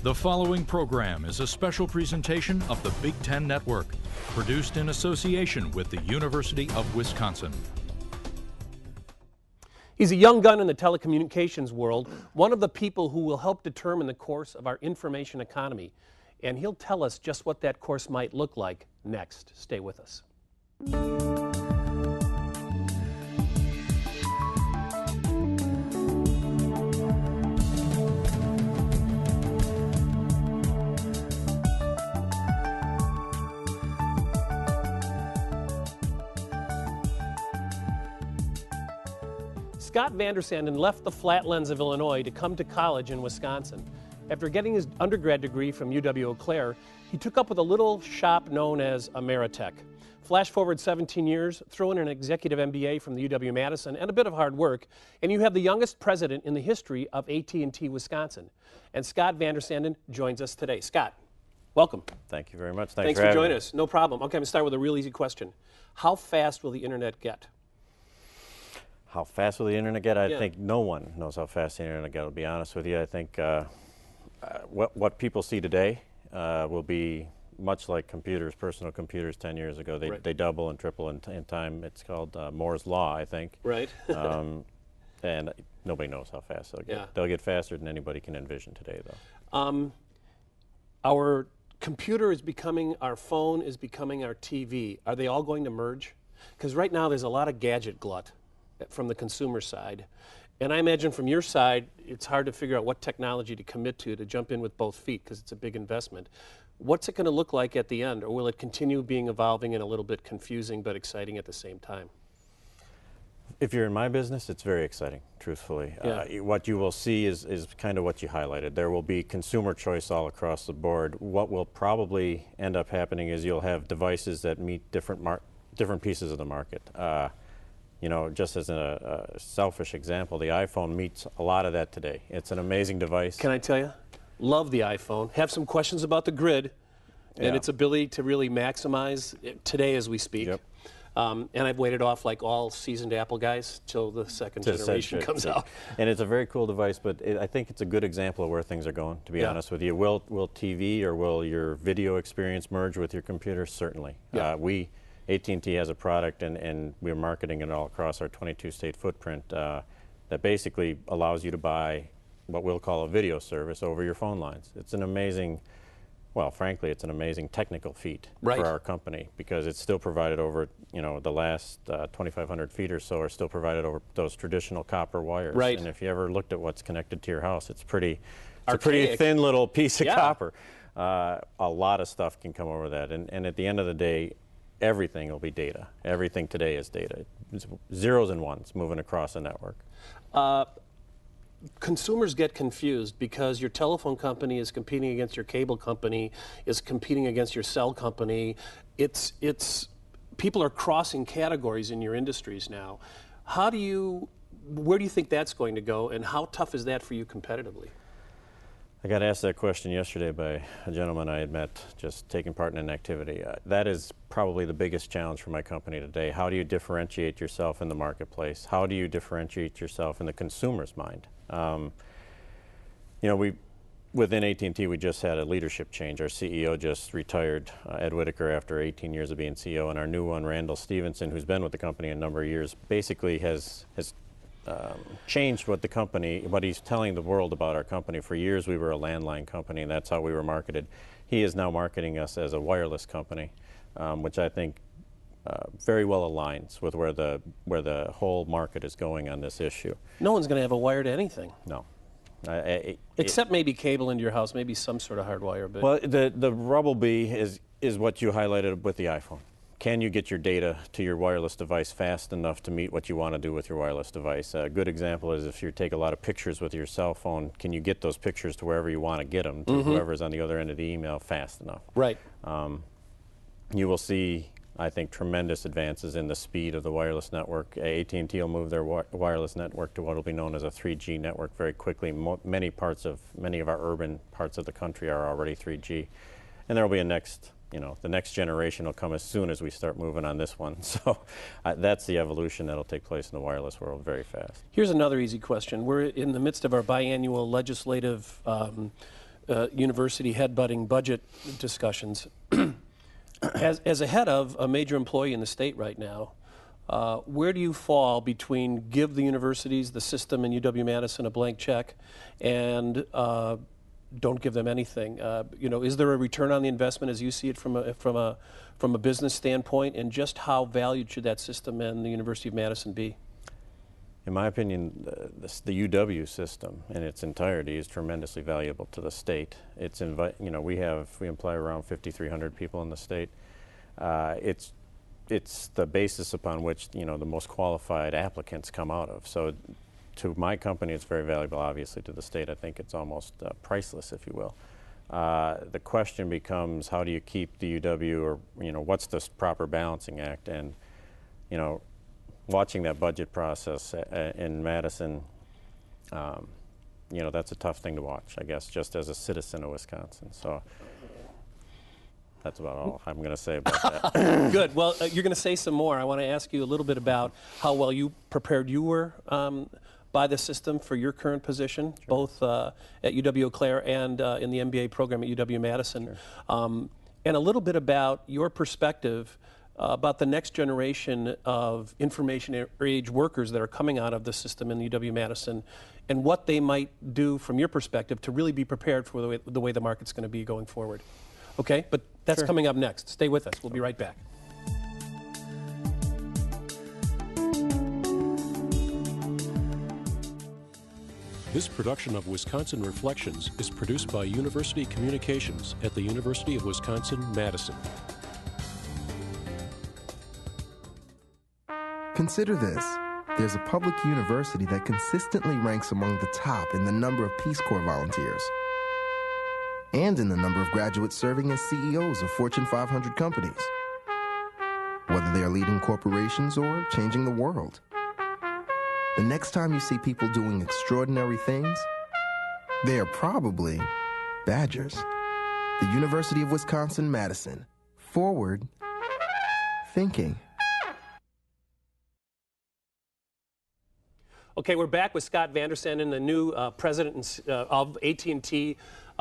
The following program is a special presentation of the Big Ten Network, produced in association with the University of Wisconsin. He's a young gun in the telecommunications world, one of the people who will help determine the course of our information economy. And he'll tell us just what that course might look like next. Stay with us. Scott VanderSanden left the flatlands of Illinois to come to college in Wisconsin. After getting his undergrad degree from UW-Eau Claire, he took up with a little shop known as Ameritech. Flash forward 17 years, throw in an executive MBA from the UW-Madison and a bit of hard work, and you have the youngest president in the history of AT&T Wisconsin. And Scott VanderSanden joins us today. Scott, welcome. Thank you very much. Thanks for joining us. No problem. Okay, I'm going to start with a real easy question. How fast will the internet get? How fast will the internet get? I think no one knows how fast the internet will get, to be honest with you. I think what people see today will be much like computers, personal computers 10 years ago. They double and triple in time. It's called Moore's Law, I think. Right. And nobody knows how fast they'll get. Yeah. They'll get faster than anybody can envision today, though. Our computer is becoming, our phone is becoming our TV. Are they all going to merge? Because right now there's a lot of gadget glut from the consumer side. And I imagine from your side, it's hard to figure out what technology to commit to jump in with both feet because it's a big investment. What's it going to look like at the end? Or will it continue being evolving and a little bit confusing but exciting at the same time? If you're in my business, it's very exciting, truthfully. Yeah. What you will see is kind of what you highlighted. There will be consumer choice all across the board. What will probably end up happening is you'll have devices that meet different pieces of the market. You know, just as a selfish example, the iPhone meets a lot of that today. It's an amazing device. Can I tell you? Love the iPhone. Have some questions about the grid and its ability to really maximize it today as we speak. Yep. And I've waited off like all seasoned Apple guys till the second generation comes out. And it's a very cool device, but I think it's a good example of where things are going, to be honest with you. Will TV or will your video experience merge with your computer? Certainly. Yeah. AT&T has a product, and we're marketing it all across our 22-state footprint that basically allows you to buy what we'll call a video service over your phone lines. It's an amazing, well, frankly, it's an amazing technical feat for our company because it's still provided over, you know, the last 2,500 feet or so are still provided over those traditional copper wires. Right. And if you ever looked at what's connected to your house, it's a pretty thin little piece of copper. A lot of stuff can come over that, and at the end of the day, everything will be data. Everything today is data. It's zeros and ones moving across the network. Consumers get confused because your telephone company is competing against your cable company, is competing against your cell company. People are crossing categories in your industries now. Where do you think that's going to go, and how tough is that for you competitively? I got asked that question yesterday by a gentleman I had met just taking part in an activity. That is probably the biggest challenge for my company today. How do you differentiate yourself in the marketplace? How do you differentiate yourself in the consumer's mind? You know, within AT&T, we just had a leadership change. Our CEO just retired, Ed Whitaker, after 18 years of being CEO, and our new one, Randall Stevenson, who's been with the company a number of years, basically has changed what he's telling the world about our company. For years we were a landline company, and that's how we were marketed. He is now marketing us as a wireless company, which I think very well aligns with where the whole market is going on this issue. No one's going to have a wire to anything. No. Except maybe cable into your house, maybe some sort of hardwire. But well, the rubble bee is what you highlighted with the iPhone. Can you get your data to your wireless device fast enough to meet what you want to do with your wireless device? A good example is if you take a lot of pictures with your cell phone, can you get those pictures to wherever you want to get them, to whoever's on the other end of the email fast enough? Right. You will see, I think, tremendous advances in the speed of the wireless network. AT&T will move their wireless network to what will be known as a 3G network very quickly. Many of our urban parts of the country are already 3G. And there will be the next generation will come as soon as we start moving on this one. So that's the evolution that will take place in the wireless world very fast. Here's another easy question. We're in the midst of our biannual legislative university headbutting budget discussions. As a head of a major employee in the state right now, where do you fall between give the universities, the system, and UW-Madison a blank check, and don't give them anything? Is there a return on the investment as you see it from a business standpoint, and just how valued should that system and the University of Madison be? In my opinion, the UW system in its entirety is tremendously valuable to the state. It's we employ around 5,300 people in the state. It's the basis upon which the most qualified applicants come out of. So, to my company, it's very valuable. Obviously, to the state, I think it's almost priceless, if you will. The question becomes, how do you keep the UW, or what's the proper balancing act? And watching that budget process in Madison, that's a tough thing to watch, I guess, just as a citizen of Wisconsin. So that's about all I'm going to say about that. Good. Well, you're going to say some more. I want to ask you a little bit about how well prepared you were by the system for your current position, sure, both at UW-Eau Claire and in the MBA program at UW-Madison, sure, and a little bit about your perspective about the next generation of information age workers that are coming out of the system in UW-Madison, and what they might do from your perspective to really be prepared for the way the market's going to be going forward. Okay, but that's sure, coming up next. Stay with us. We'll be right back. This production of Wisconsin Reflections is produced by University Communications at the University of Wisconsin-Madison. Consider this. There's a public university that consistently ranks among the top in the number of Peace Corps volunteers and in the number of graduates serving as CEOs of Fortune 500 companies, whether they are leading corporations or changing the world. The next time you see people doing extraordinary things, they are probably Badgers. The University of Wisconsin-Madison. Forward thinking. Okay, we're back with Scott VanderSanden, the new president of AT&T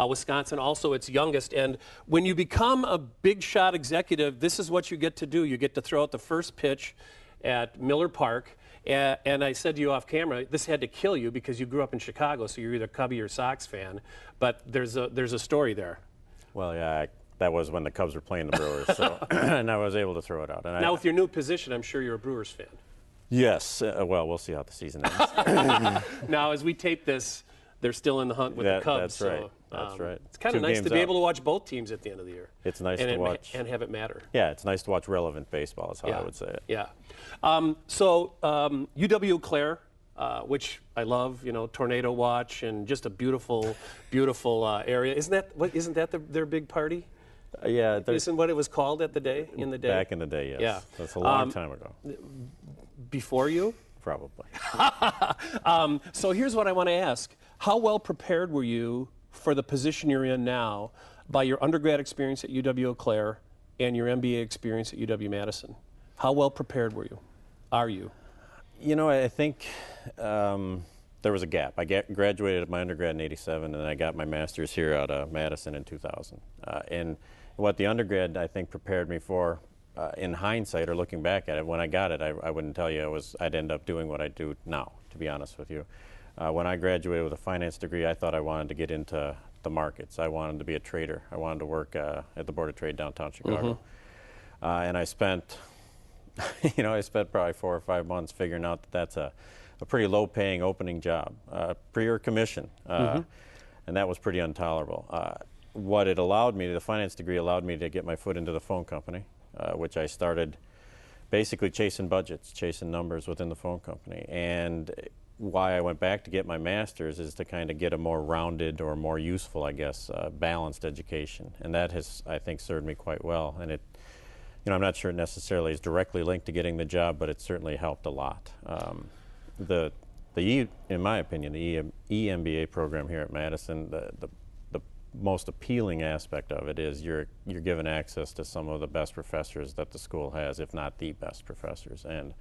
Wisconsin, also its youngest. And when you become a big shot executive, this is what you get to do. You get to throw out the first pitch at Miller Park. And I said to you off camera, this had to kill you because you grew up in Chicago, so you're either Cubby or Sox fan. But there's a story there. Well, yeah, that was when the Cubs were playing the Brewers, so and I was able to throw it out. And now with your new position, I'm sure you're a Brewers fan. Yes. Well, we'll see how the season ends. Now, as we tape this, they're still in the hunt with the Cubs. That's right. That's right. It's kind of nice to be able to watch both teams at the end of the year. It's nice to watch. And have it matter. Yeah, it's nice to watch relevant baseball is how I would say it. Yeah. UW-Eau Claire, which I love, tornado watch and just a beautiful, beautiful area. Isn't that their big party? Yeah. Isn't what it was called in the day? Back in the day, yes. Yeah. That's a long time ago. Before you? Probably. So here's what I want to ask. How well prepared were you for the position you're in now by your undergrad experience at UW-Eau Claire and your MBA experience at UW-Madison? How well prepared are you? I think there was a gap. I graduated my undergrad in '87, and I got my master's here out of Madison in 2000. And what the undergrad, I think, prepared me for, in hindsight or looking back at it, when I got it, I wouldn't tell you I'd end up doing what I do now, to be honest with you. When I graduated with a finance degree, I thought I wanted to get into the markets. I wanted to be a trader. I wanted to work at the Board of Trade downtown Chicago. Mm-hmm. And I spent, probably 4 or 5 months figuring out that that's a pretty low-paying opening job, pre or commission, and that was pretty intolerable. What it allowed me, the finance degree allowed me to get my foot into the phone company, which I started basically chasing budgets, chasing numbers within the phone company. And why I went back to get my master's is to kind of get a more rounded or more useful, I guess, balanced education. And that has, I think, served me quite well. And I'm not sure it necessarily is directly linked to getting the job, but it certainly helped a lot. In my opinion, the EMBA program here at Madison, the most appealing aspect of it is you're given access to some of the best professors that the school has, if not the best professors. And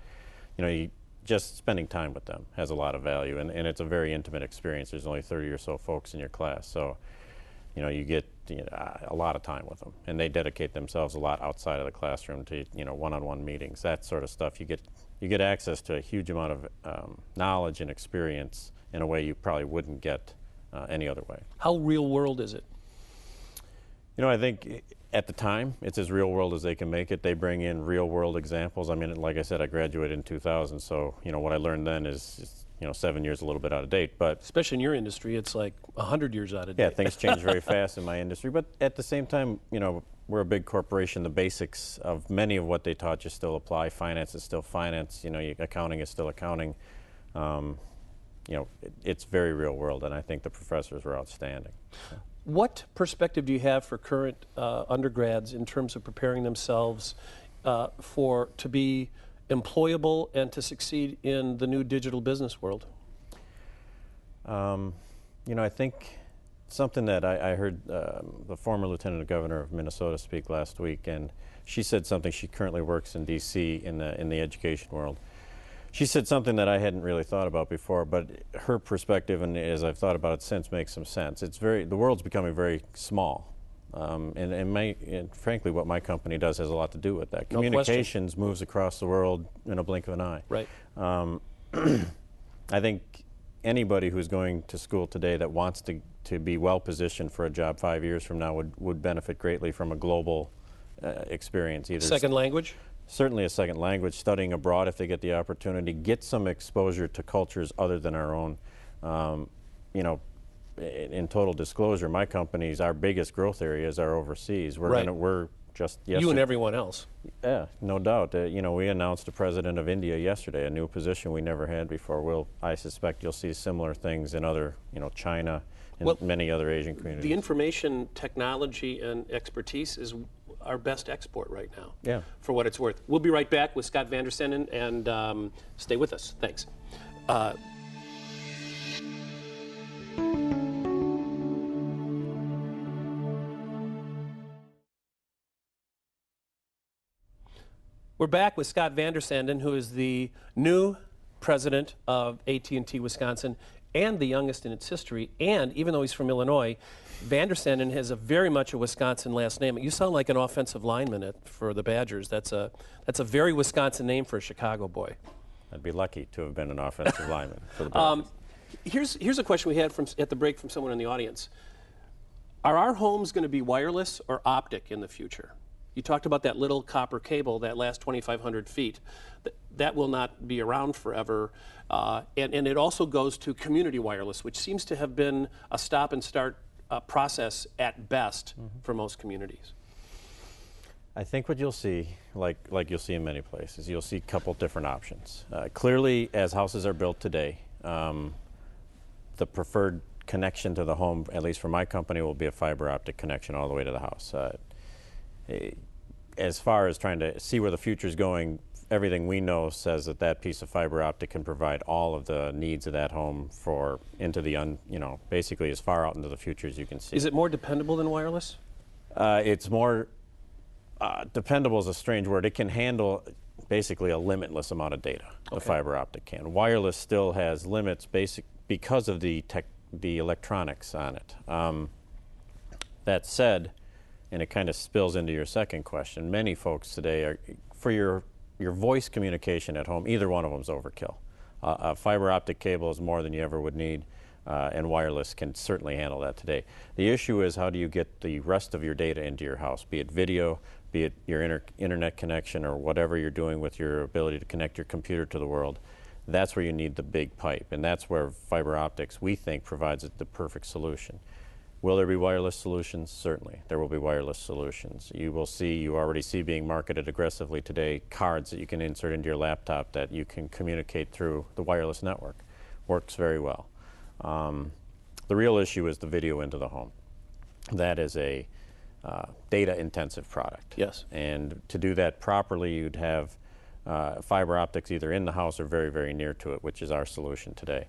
just spending time with them has a lot of value, and it's a very intimate experience. There's only 30 or so folks in your class, so you get a lot of time with them, and they dedicate themselves a lot outside of the classroom to one-on-one meetings, that sort of stuff. You get access to a huge amount of knowledge and experience in a way you probably wouldn't get any other way. How real world is it? I think at the time it's as real world as they can make it. They bring in real world examples. I mean, like I said, I graduated in 2000, so what I learned then is 7 years a little bit out of date, but especially in your industry, it's like 100 years out of date. Yeah, things change very fast in my industry, but at the same time, we're a big corporation. The basics of many of what they taught you still apply. Finance is still finance. Accounting is still accounting. It's very real world, and I think the professors were outstanding. So. What perspective do you have for current undergrads in terms of preparing themselves to be employable and to succeed in the new digital business world? I think something that I heard the former Lieutenant Governor of Minnesota speak last week, and she said something. She currently works in D.C. in the education world. She said something that I hadn't really thought about before, but her perspective, and as I've thought about it since, makes some sense. The world's becoming very small, and frankly, what my company does has a lot to do with that. No Communications moves across the world in a blink of an eye. Right. I think anybody who's going to school today that wants to be well positioned for a job 5 years from now would benefit greatly from a global experience. Either second language? Certainly a second language, studying abroad if they get the opportunity, get some exposure to cultures other than our own. In total disclosure, my company's, our biggest growth areas are overseas. We're just yesterday. You and everyone else. Yeah, no doubt. We announced the president of India yesterday, a new position we never had before. I suspect you'll see similar things in other, China and many other Asian communities. The information technology and expertise is our best export right now. Yeah. For what it's worth. We'll be right back with Scott VanderSanden, and stay with us. Thanks. We're back with Scott VanderSanden, who is the new president of AT&T Wisconsin and the youngest in its history. And even though he's from Illinois, VanderSanden has very much a Wisconsin last name. You sound like an offensive lineman for the Badgers. That's a very Wisconsin name for a Chicago boy. I'd be lucky to have been an offensive lineman for the Badgers. Here's a question we had at the break from someone in the audience. Are our homes going to be wireless or optic in the future? You talked about that little copper cable that lasts 2,500 feet. That will not be around forever. And it also goes to community wireless, which seems to have been a stop and start process at best for most communities. I think what you'll see, like you'll see in many places, you'll see a couple different options. Clearly, as houses are built today, the preferred connection to the home, at least for my company, will be a fiber optic connection all the way to the house. As far as trying to see where the future is going, everything we know says that piece of fiber optic can provide all of the needs of that home basically as far out into the future as you can see. Is it more dependable than wireless? It's more dependable is a strange word. It can handle basically a limitless amount of data. Okay. The fiber optic can. Wireless still has limits because of the electronics on it. That said, and it kind of spills into your second question, many folks today are, for your voice communication at home, either one of them is overkill. A fiber optic cable is more than you ever would need, and wireless can certainly handle that today. The issue is, how do you get the rest of your data into your house, be it video, be it your internet connection, or whatever you're doing with your ability to connect your computer to the world. That's where you need the big pipe, and that's where fiber optics, we think, provides the perfect solution. Will there be wireless solutions? Certainly, there will be wireless solutions. You already see being marketed aggressively today, cards that you can insert into your laptop that you can communicate through the wireless network. Works very well. The real issue is the video into the home. That is a data-intensive product. Yes. And to do that properly, you'd have fiber optics either in the house or very, very near to it, which is our solution today.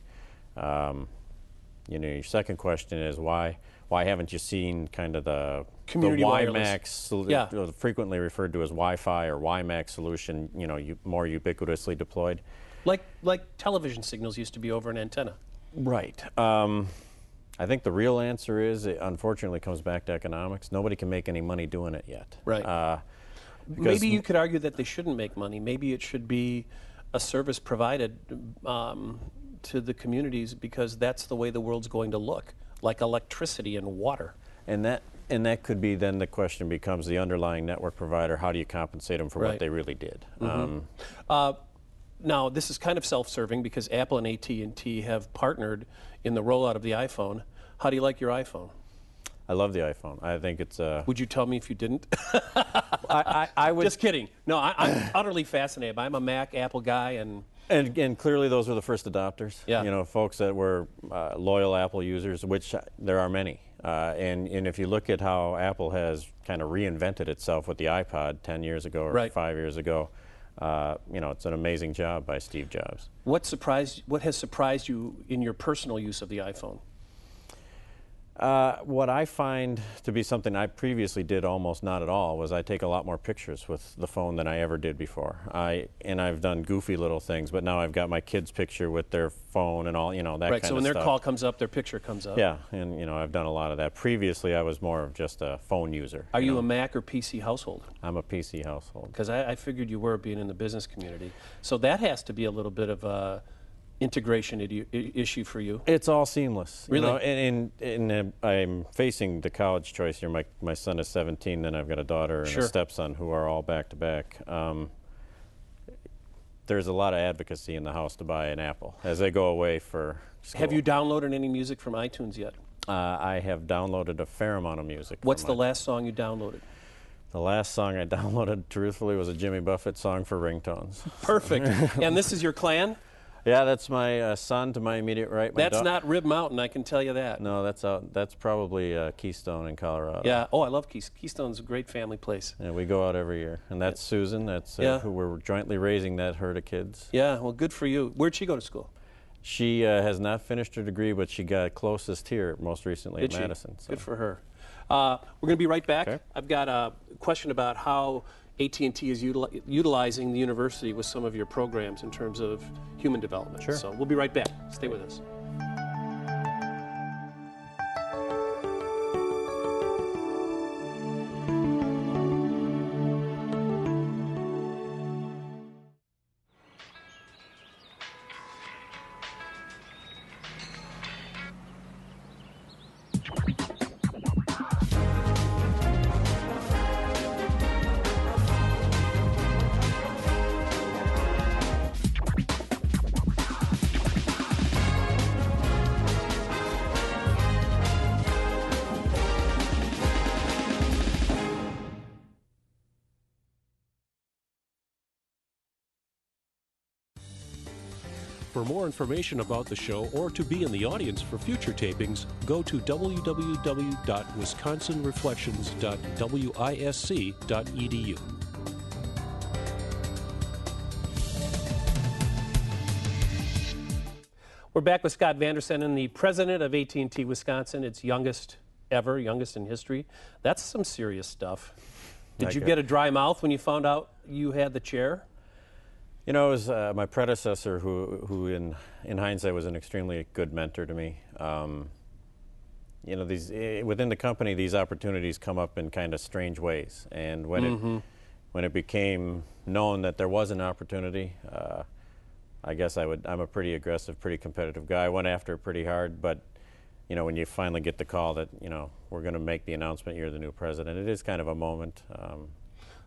Your second question is why haven't you seen kind of the WiMAX, frequently referred to as Wi-Fi or WiMAX solution, more ubiquitously deployed? Like television signals used to be over an antenna. Right. I think the real answer is, it unfortunately comes back to economics. Nobody can make any money doing it yet. Right. Maybe you could argue that they shouldn't make money. Maybe it should be a service provided to the communities, because that's the way the world's going to look, like electricity and water. And that could be, then the question becomes, the underlying network provider, how do you compensate them for what they really did? Now, this is kind of self-serving because Apple and AT&T have partnered in the rollout of the iPhone. How do you like your iPhone? I love the iPhone. I think it's Would you tell me if you didn't? I would. Just kidding. No, I'm utterly fascinated. I'm a Mac, Apple guy, And clearly those were the first adopters. Yeah. You know, folks that were loyal Apple users, which there are many. And if you look at how Apple has kind of reinvented itself with the iPod 10 years ago or 5 years ago, you know, it's an amazing job by Steve Jobs. What has surprised you in your personal use of the iPhone? What I find to be something I previously did almost not at all was I take a lot more pictures with the phone than I ever did before. And I've done goofy little things, but now I've got my kids' picture with their phone and all, you know, that kind of stuff. Right, so when their call comes up, their picture comes up. Yeah, and you know, I've done a lot of that. Previously, I was more of just a phone user. Are you a Mac or PC household? I'm a PC household. Because I figured you were, being in the business community. So that has to be a little bit of a integration issue for you. It's all seamless. Really? You know, and I'm facing the college choice here. My son is 17, and I've got a daughter and a stepson who are all back to back. There's a lot of advocacy in the house to buy an Apple as they go away for school. Have you downloaded any music from iTunes yet? I have downloaded a fair amount of music. What's the last song you downloaded? The last song I downloaded, truthfully, was a Jimmy Buffett song for ringtones. Perfect. And this is your clan? Yeah, that's my son to my immediate right. That's not Rib Mountain, I can tell you that. No, that's probably Keystone in Colorado. Yeah. Oh, I love Keystone. Keystone's a great family place. Yeah, we go out every year, and that's Susan. That's who we're jointly raising that herd of kids. Yeah. Well, good for you. Where'd she go to school? She has not finished her degree, but she got closest here most recently Did at Madison. So. Good for her. We're going to be right back. Okay. I've got a question about how AT&T is utilizing the university with some of your programs in terms of human development. Sure. So we'll be right back. Stay with us. For more information about the show or to be in the audience for future tapings, go to www.wisconsinreflections.wisc.edu. We're back with Scott VanderSanden, the president of AT&T Wisconsin, its youngest ever, youngest in history. That's some serious stuff. Did you get a dry mouth when you found out you had the chair? You know, it was my predecessor who in hindsight was an extremely good mentor to me. You know, within the company, these opportunities come up in kind of strange ways. And when it became known that there was an opportunity, I guess I'm a pretty aggressive, pretty competitive guy. I went after it pretty hard, but you know, when you finally get the call that, you know, we're going to make the announcement you're the new president, it is kind of a moment.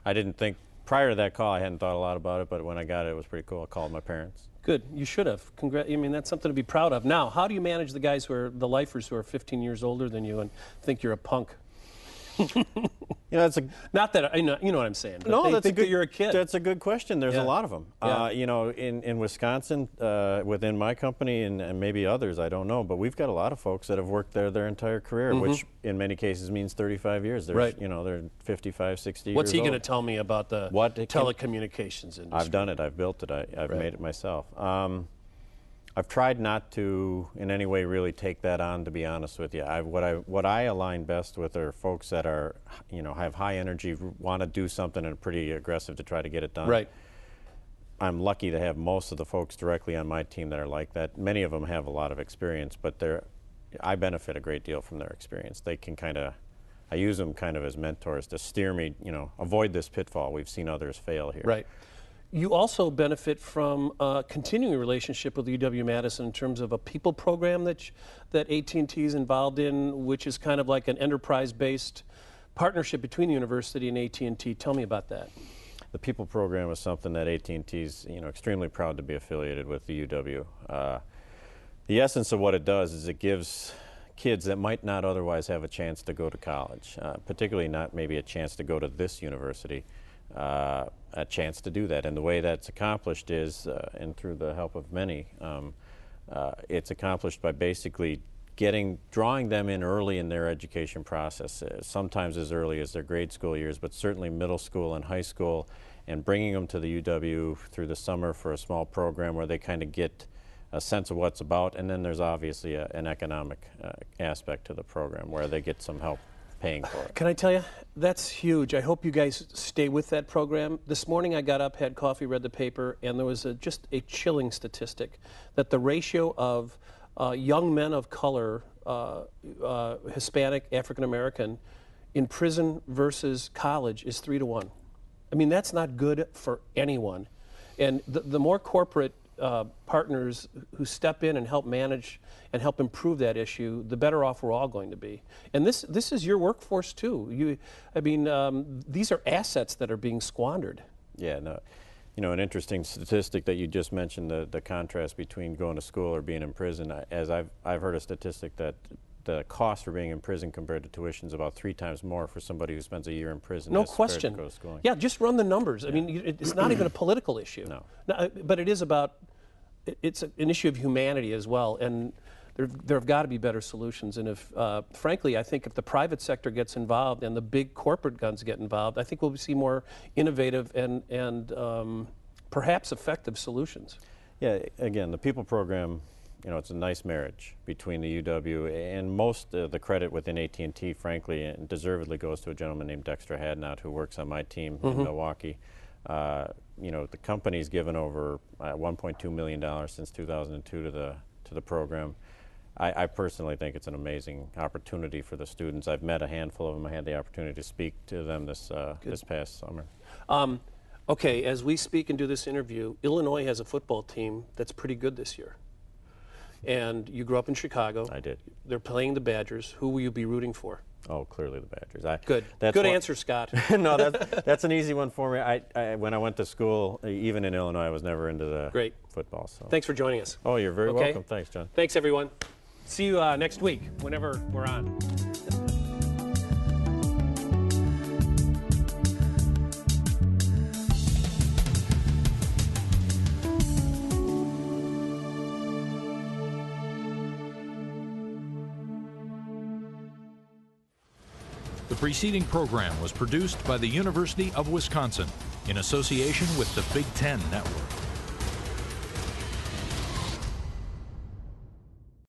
I didn't think. Prior to that call, I hadn't thought a lot about it, but when I got it, it was pretty cool. I called my parents. Good. You should have. I mean, that's something to be proud of. Now, how do you manage the guys the lifers who are 15 years older than you and think you're a punk? You know, not that you know what I'm saying. But no, they that's think that you're a kid. That's a good question. There's a lot of them. Yeah. You know, in Wisconsin, within my company and maybe others, I don't know, but we've got a lot of folks that have worked there their entire career, which in many cases means 35 years. There's, you know, they're 55, 60 What's years he old. going to tell me about the telecommunications industry? I've done it. I've built it. I've made it myself. I've tried not to, in any way, really take that on. To be honest with you, what I align best with are folks that are, you know, have high energy, want to do something, and are pretty aggressive to try to get it done. Right. I'm lucky to have most of the folks directly on my team that are like that. Many of them have a lot of experience, but I benefit a great deal from their experience. They can kind of, I use them kind of as mentors to steer me, you know, avoid this pitfall. We've seen others fail here. Right. You also benefit from a continuing relationship with UW-Madison in terms of a people program that AT&T is involved in, which is kind of like an enterprise-based partnership between the university and AT&T. Tell me about that. The people program is something that AT&T is, you know, extremely proud to be affiliated with the UW. The essence of what it does is it gives kids that might not otherwise have a chance to go to college, particularly not maybe a chance to go to this university, a chance to do that. And the way that's accomplished is, and through the help of many, it's accomplished by basically drawing them in early in their education process, sometimes as early as their grade school years, but certainly middle school and high school, and bringing them to the UW through the summer for a small program where they kind of get a sense of what's about. And then there's obviously an economic aspect to the program where they get some help paying for it. Can I tell you, that's huge. I hope you guys stay with that program. This morning I got up, had coffee, read the paper, and there was just a chilling statistic that the ratio of young men of color, Hispanic, African American, in prison versus college is 3 to 1. I mean, that's not good for anyone. And the more corporate partners who step in and help manage and help improve that issue, the better off we're all going to be. And this is your workforce too. These are assets that are being squandered. Yeah, no. You know, an interesting statistic that you just mentioned, the contrast between going to school or being in prison. As I've heard a statistic that the cost for being in prison compared to tuition is about 3 times more for somebody who spends a year in prison. No question. To go to schooling. Yeah, just run the numbers. Yeah. I mean, it's not even a political issue. No. But it is it's an issue of humanity as well. And there have got to be better solutions. And if, frankly, I think if the private sector gets involved and the big corporate guns get involved, I think we'll see more innovative and perhaps effective solutions. Yeah, again, the people program, you know, it's a nice marriage between the UW, and most of the credit within AT&T, frankly, and deservedly goes to a gentleman named Dexter Hadnot who works on my team in Milwaukee. You know, the company's given over $1.2 million since 2002 to the program. I personally think it's an amazing opportunity for the students. I've met a handful of them. I had the opportunity to speak to them this past summer. Okay, as we speak and do this interview, Illinois has a football team that's pretty good this year. And you grew up in Chicago. I did. They're playing the Badgers. Who will you be rooting for? Oh, clearly the Badgers. Good. Good answer, Scott. No, that's an easy one for me. When I went to school, even in Illinois, I was never into the football. So. Thanks for joining us. Oh, you're very welcome. Thanks, John. Thanks, everyone. See you next week, whenever we're on. The preceding program was produced by the University of Wisconsin in association with the Big Ten Network.